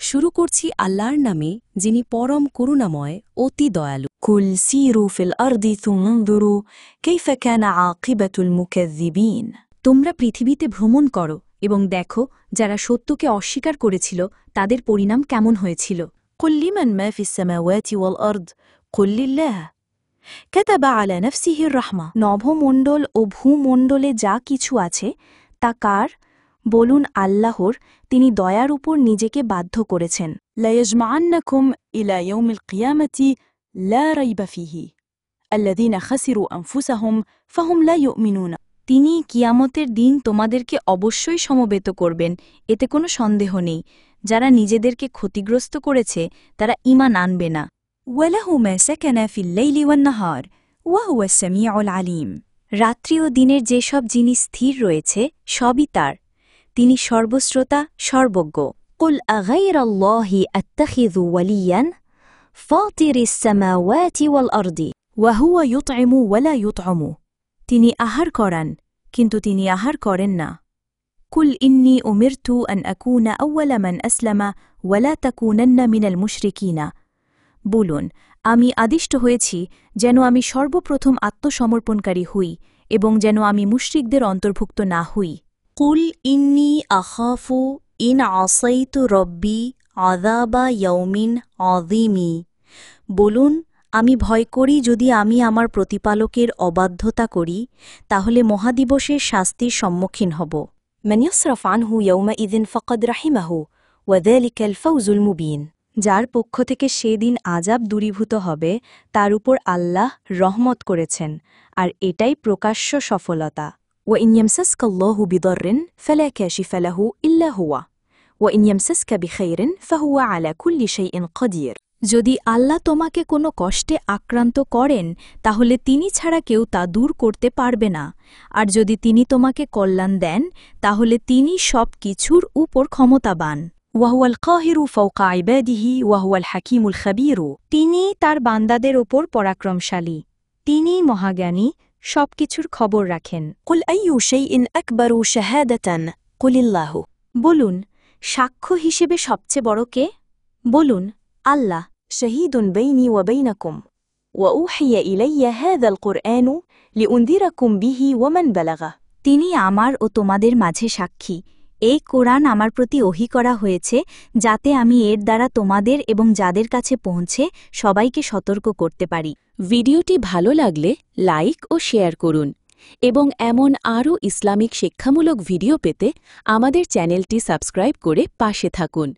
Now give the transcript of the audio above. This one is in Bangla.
শুরু করছি আল্লাহর নামে, যিনি পরম করুণাময়, অতি দয়ালু। قل سيروا في الأرض ثم انظروا كيف كان عاقبة المكذبين তোমরা পৃথিবীতে ভ্রমণ করো এবং দেখো যারা সত্যকে অস্বীকার করেছিল তাদের পরিণাম কেমন হয়েছিল। قل لمن ما في السماوات والأرض قل لله كتب على نفسه الرحمة নভমণ্ডল ও ভূমণ্ডলে যা কিছু আছে তা কার? বলুন আল্লাহর, তিনি দয়ার উপর নিজেকে বাধ্য করেছেন। لا يجمعنكم إلى يوم القيامة لا ريب فيه الذين خسروا أنفسهم فهم لا يؤمنون তিনি কিয়ামতের দিন তোমাদেরকে অবশ্যই সমবেত করবেন, এতে কোনো সন্দেহ নেই। যারা নিজেদেরকে ক্ষতিগ্রস্ত করেছে তারা ঈমান আনবে না। وله ما سكن في الليل والنهار وهو السميع العليم রাত্রি ও দিনের যেসব জিনিস স্থির রয়েছে সবই তার, তিনি সর্বশ্রোতা, সর্বজ্ঞ। قل أغير الله أتخذ وليا فاطر السماوات والأرض وهو يطعم ولا يطعم তিনি আহার করান, কিন্তু তিনি আহার করেন না। قل إني أمرت أن أكون أول من أسلم ولا تكونن من المشركين বলুন, আমি আদিষ্ট হয়েছি যেন আমি সর্বপ্রথম আত্মসমর্পণকারী হই এবং যেন আমি মুশরিকদের অন্তর্ভুক্ত না হই। قل إني أخاف إن عصيت ربي عذاب يوم عظيم বলুন, আমি ভয় করি যদি আমি আমার প্রতিপালকের অবাধ্যতা করি তাহলে মহাদিবসের শাস্তির সম্মুখীন হব। من يصرف عنه يومئذ فقد رحمه وذلك الفوز المبين যার পক্ষ থেকে সেদিন আযাব দূরীভূত হবে তার উপর আল্লাহ রহমত করেছেন, আর এটাই প্রকাশ্য সফলতা। وإن يمسسك الله بضر فلا كاشف له إلا هو وإن يمسسك بخير فهو على كل شيء قدير যদি আল্লাহ তোমাকে কোনো কষ্টে আক্রান্ত করেন তাহলে তিনি ছাড়া কেউ তা দূর করতে পারবে না, আর যদি তিনি তোমাকে কল্যাণ দেন তাহলে তিনি সব কিছুর উপর ক্ষমতাবান। وهو القاهر فوق عباده وهو الحكيم الخبير তিনি তার বান্দাদের ওপর পরাক্রমশালী, তিনি মহাজ্ঞানী, সবকিছুর খবর রাখেন। قل أي شيء أكبر شهادة قل الله বলুন, সাক্ষ্য হিসেবে সবচেয়ে বড় কে? বলুন আল্লাহ। شهيد بيني وبينكم وأوحي إلي هذا القرآن لأنذركم به ومن بلغ তিনি আমার ও তোমাদের মাঝে সাক্ষী। এই কোরআন আমার প্রতি ওহী করা হয়েছে যাতে আমি এর দ্বারা তোমাদের এবং যাদের কাছে পৌঁছে সবাইকে সতর্ক করতে পারি। ভিডিওটি ভালো লাগলে লাইক ও শেয়ার করুন এবং এমন আরও ইসলামিক শিক্ষামূলক ভিডিও পেতে আমাদের চ্যানেলটি সাবস্ক্রাইব করে পাশে থাকুন।